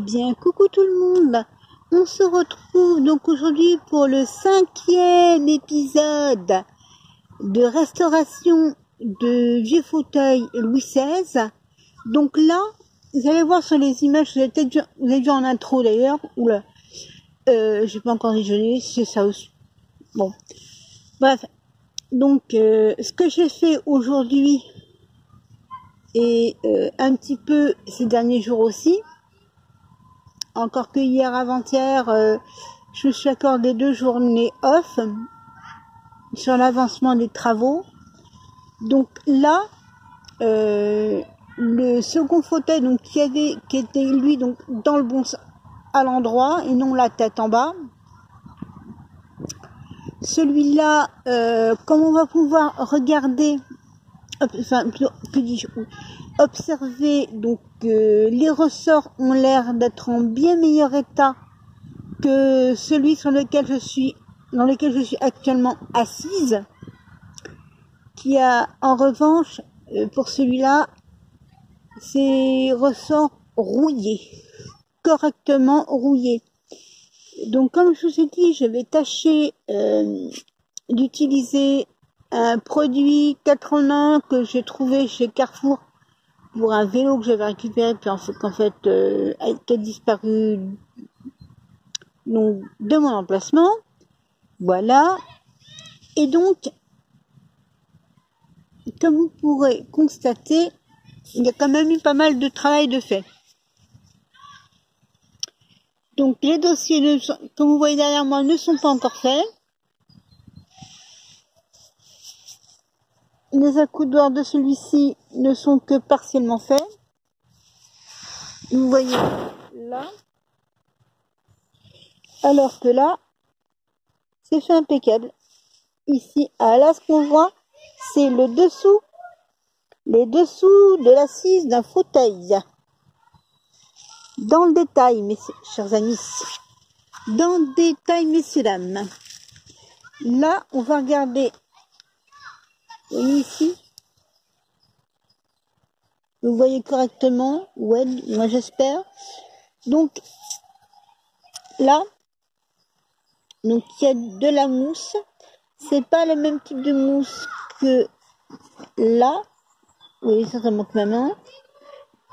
bien, coucou tout le monde. On se retrouve donc aujourd'hui pour le 5e épisode de restauration de vieux fauteuils Louis XVI. Donc là, vous allez voir sur les images, vous avez vu en intro d'ailleurs, oula, j'ai pas encore déjeuné, c'est ça aussi. Bon, bref, donc ce que j'ai fait aujourd'hui et un petit peu ces derniers jours aussi, encore que hier avant-hier, je me suis accordé 2 journées off sur l'avancement des travaux. Donc là, le second fauteuil donc qui était lui donc dans le bon à l'endroit et non la tête en bas. Celui-là, comme on va pouvoir regarder, enfin que dis-je, observer, donc les ressorts ont l'air d'être en bien meilleur état que celui dans lequel je suis actuellement assise, qui a en revanche pour celui-là ces ressorts rouillés, correctement rouillés. Donc comme je vous ai dit, je vais tâcher d'utiliser un produit 4 en 1 que j'ai trouvé chez Carrefour pour un vélo que j'avais récupéré puis qu'en fait qui a disparu donc de mon emplacement. Voilà. Et donc, comme vous pourrez constater, il y a quand même eu pas mal de travail de fait. Donc les dossiers, comme vous voyez derrière moi, ne sont pas encore faits. Les accoudoirs de celui-ci ne sont que partiellement faits. Vous voyez là. Alors que là, c'est fait impeccable. Ici, là, ce qu'on voit, c'est les dessous de l'assise d'un fauteuil. Dans le détail, messieurs, chers amis. Dans le détail, messieurs, dames. Là, on va regarder. Vous voyez ici? Vous voyez correctement? Ouais, moi j'espère. Donc, là, donc il y a de la mousse. C'est pas le même type de mousse que là. Vous voyez certainement que ma main.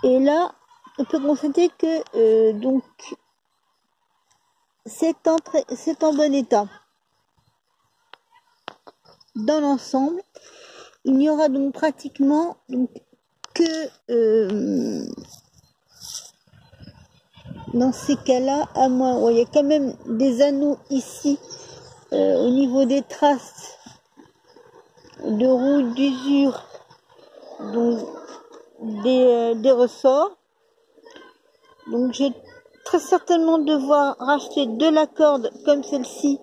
Et là, on peut constater que donc c'est en bon état. Dans l'ensemble, il n'y aura donc pratiquement que dans ces cas-là, à moins, il y a quand même des anneaux ici au niveau des traces de rouille d'usure, donc des ressorts. Donc j'ai très certainement devoir racheter de la corde comme celle-ci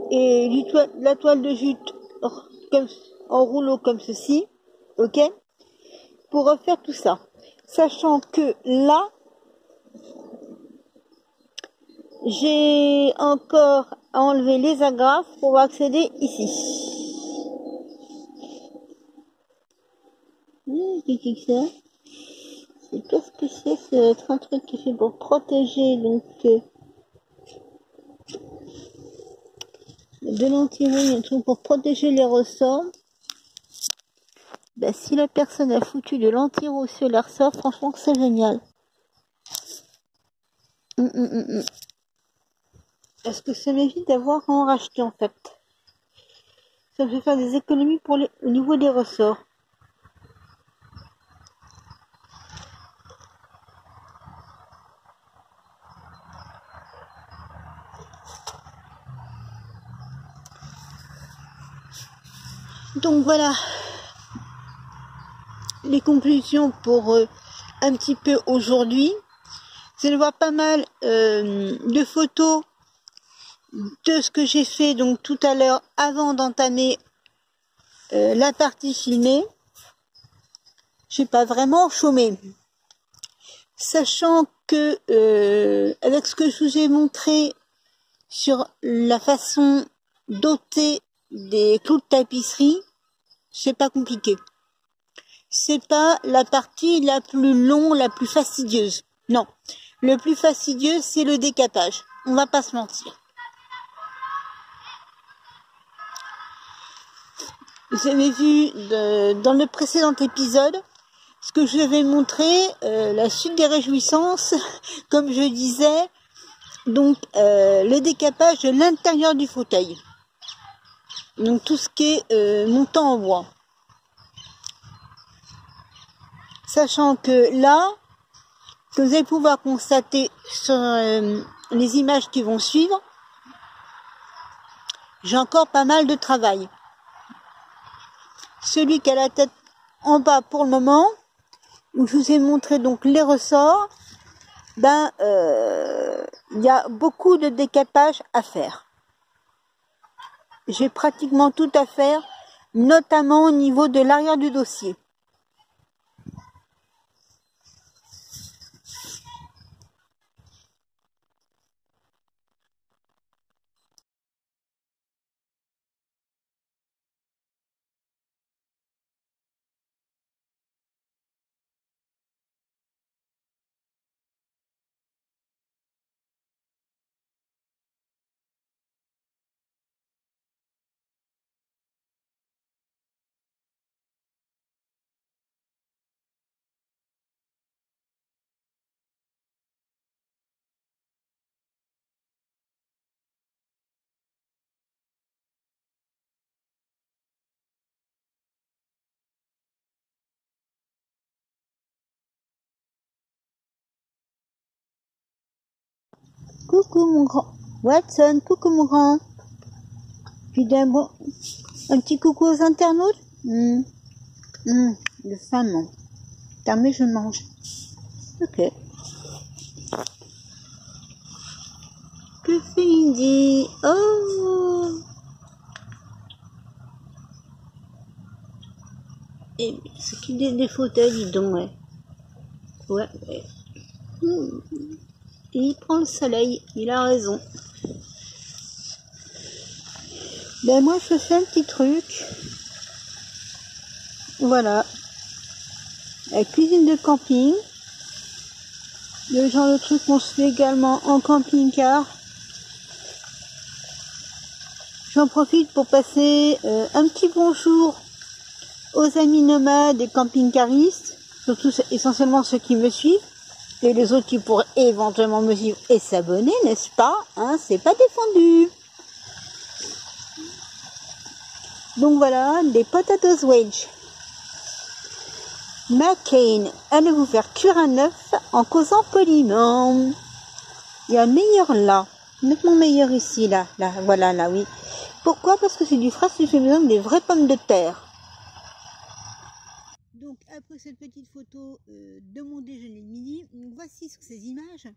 et la toile de jute comme, en rouleau comme ceci, ok, pour refaire tout ça. Sachant que là, j'ai encore à enlever les agrafes pour accéder ici. Qu'est-ce que c'est? Qu'est-ce que c'est? C'est un truc qui fait pour protéger donc de l'anti-rouille, un truc pour protéger les ressorts. Ben, si la personne a foutu de l'anti-rouille sur les ressorts, franchement c'est génial. Est-ce que ça m'évite d'avoir à en racheter en fait? Ça me fait faire des économies au niveau des ressorts. Donc voilà les conclusions pour un petit peu aujourd'hui. Je vois pas mal de photos de ce que j'ai fait donc tout à l'heure avant d'entamer la partie filmée. J'ai pas vraiment chômé, sachant que avec ce que je vous ai montré sur la façon d'ôter des clous de tapisserie, c'est pas compliqué. C'est pas la partie la plus longue, la plus fastidieuse. Non. Le plus fastidieux, c'est le décapage. On va pas se mentir. Vous avez vu dans le précédent épisode, ce que je vais montrer, la suite des réjouissances, comme je disais, donc le décapage de l'intérieur du fauteuil. Donc tout ce qui est montant en bois. Sachant que là, que vous allez pouvoir constater sur les images qui vont suivre, j'ai encore pas mal de travail. Celui qui a la tête en bas pour le moment, où je vous ai montré donc les ressorts, ben il y a beaucoup de décapage à faire. J'ai pratiquement tout à faire, notamment au niveau de l'arrière du dossier. Coucou mon grand Watson, coucou mon grand. Puis d'un un petit coucou aux internautes. De faim, mais je mange. Ok. Que fait Indy? Oh! Et ce qui des fauteuils, dis donc, ouais. Ouais. Il prend le soleil, il a raison. Ben moi je fais un petit truc. Voilà. La cuisine de camping. Le genre de truc qu'on se fait également en camping-car. J'en profite pour passer un petit bonjour aux amis nomades et camping-caristes, surtout essentiellement ceux qui me suivent, et les autres qui pourraient éventuellement me suivre et s'abonner, n'est-ce pas? Hein, c'est pas défendu. Donc voilà, des potatoes wedge. McCain, allez vous faire cuire un œuf en causant poliment. Il y a un meilleur là. Nettement meilleur ici, là. Voilà, là, oui. Pourquoi? Parce que c'est du frais, si j'ai besoin des vraies pommes de terre. Donc, après cette petite photo de mon déjeuner de midi, voici sur ces images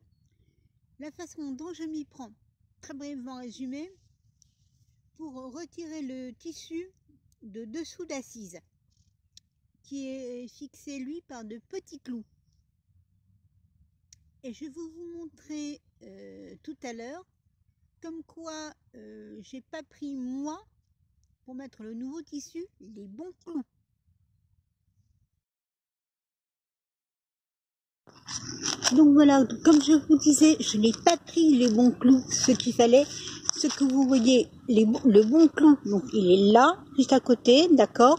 la façon dont je m'y prends. Très brièvement résumé, pour retirer le tissu de dessous d'assise, qui est fixé, lui, par de petits clous. Et je vais vous montrer tout à l'heure comme quoi j'ai pas pris, moi, pour mettre le nouveau tissu, les bons clous. Donc voilà, comme je vous disais, je n'ai pas pris les bons clous, ce qu'il fallait. Ce que vous voyez, le bon clou, donc il est là, juste à côté, d'accord.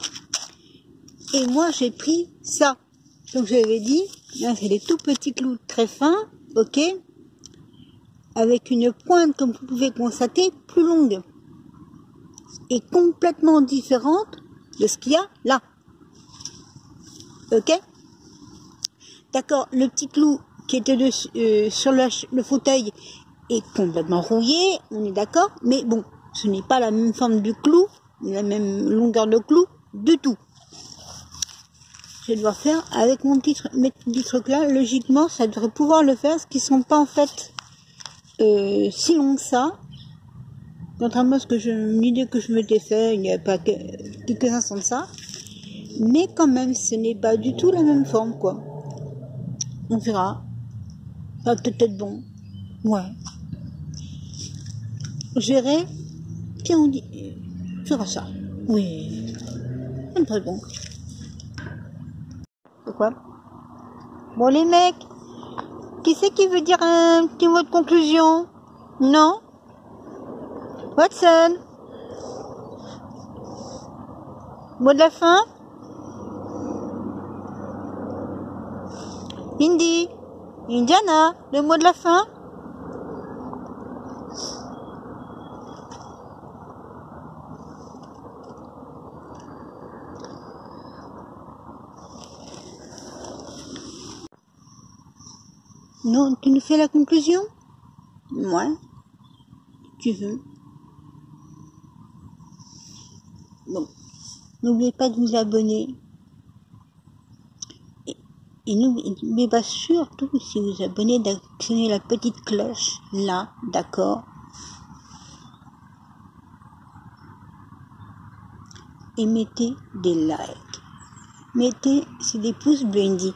Et moi j'ai pris ça. Donc je l'avais dit, là c'est des tout petits clous très fins, ok, avec une pointe, comme vous pouvez constater, plus longue et complètement différente de ce qu'il y a là. Ok? D'accord, le petit clou qui était sur le fauteuil est complètement rouillé, on est d'accord, mais bon, ce n'est pas la même forme de clou, la même longueur de clou, du tout. Je dois faire avec mon petit truc là, logiquement ça devrait pouvoir le faire, parce qu'ils sont pas en fait si longs que ça, contrairement à l'idée que je m'étais fait il n'y a pas quelques instants de ça, mais quand même ce n'est pas du tout la même forme quoi. On verra, ça va peut-être être bon, ouais. Je verrai, tiens on dit, on fera ça, oui, c'est très bon. Pourquoi? Bon les mecs, Qui c'est qui veut dire un petit mot de conclusion? Non? Watson? Mot de la fin? Indy? Indiana? Le mot de la fin? Non, tu nous fais la conclusion? Ouais, tu veux. Bon, n'oubliez pas de vous abonner. Et n'oubliez pas surtout, si vous vous abonnez, d'actionner la petite cloche, là, d'accord? Et mettez des likes. Mettez, c'est des pouces bleus, Indy.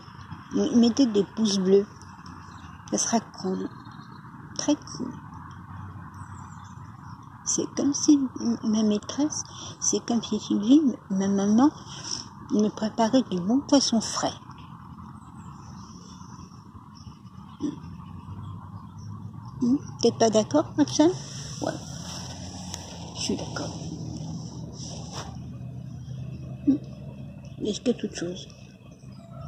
Mettez des pouces bleus. Ça sera cool. Très cool. C'est comme si ma maîtresse, c'est comme si Sylvie, ma maman, me préparait du bon poisson frais. T'es pas d'accord, Maxime? Ouais. Je suis d'accord. Est-ce que toute chose?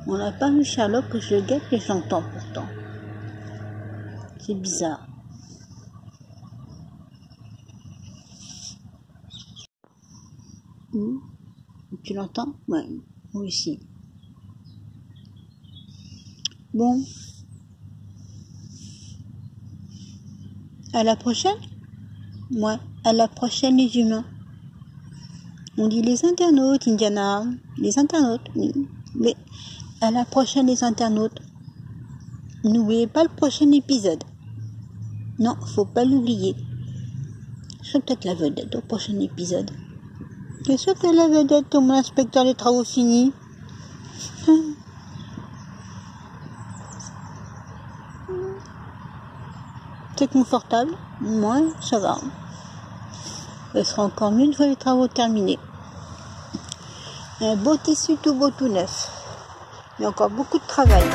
On n'a pas vu Sherlock que je le guette et je l'entends pourtant. C'est bizarre. Tu l'entends? Ouais, moi aussi. Bon. À la prochaine? Ouais, à la prochaine les humains. On dit les internautes, Indiana. Les internautes, oui. Mais à la prochaine les internautes. N'oubliez pas le prochain épisode. Non, faut pas l'oublier. Je serai peut-être la vedette au prochain épisode. T'es sûr que la vedette au mon inspecteur des travaux finis? C'est confortable? Moi, ça va. Ce sera encore mieux une fois les travaux terminés. Un beau tissu tout beau tout neuf. Il y a encore beaucoup de travail.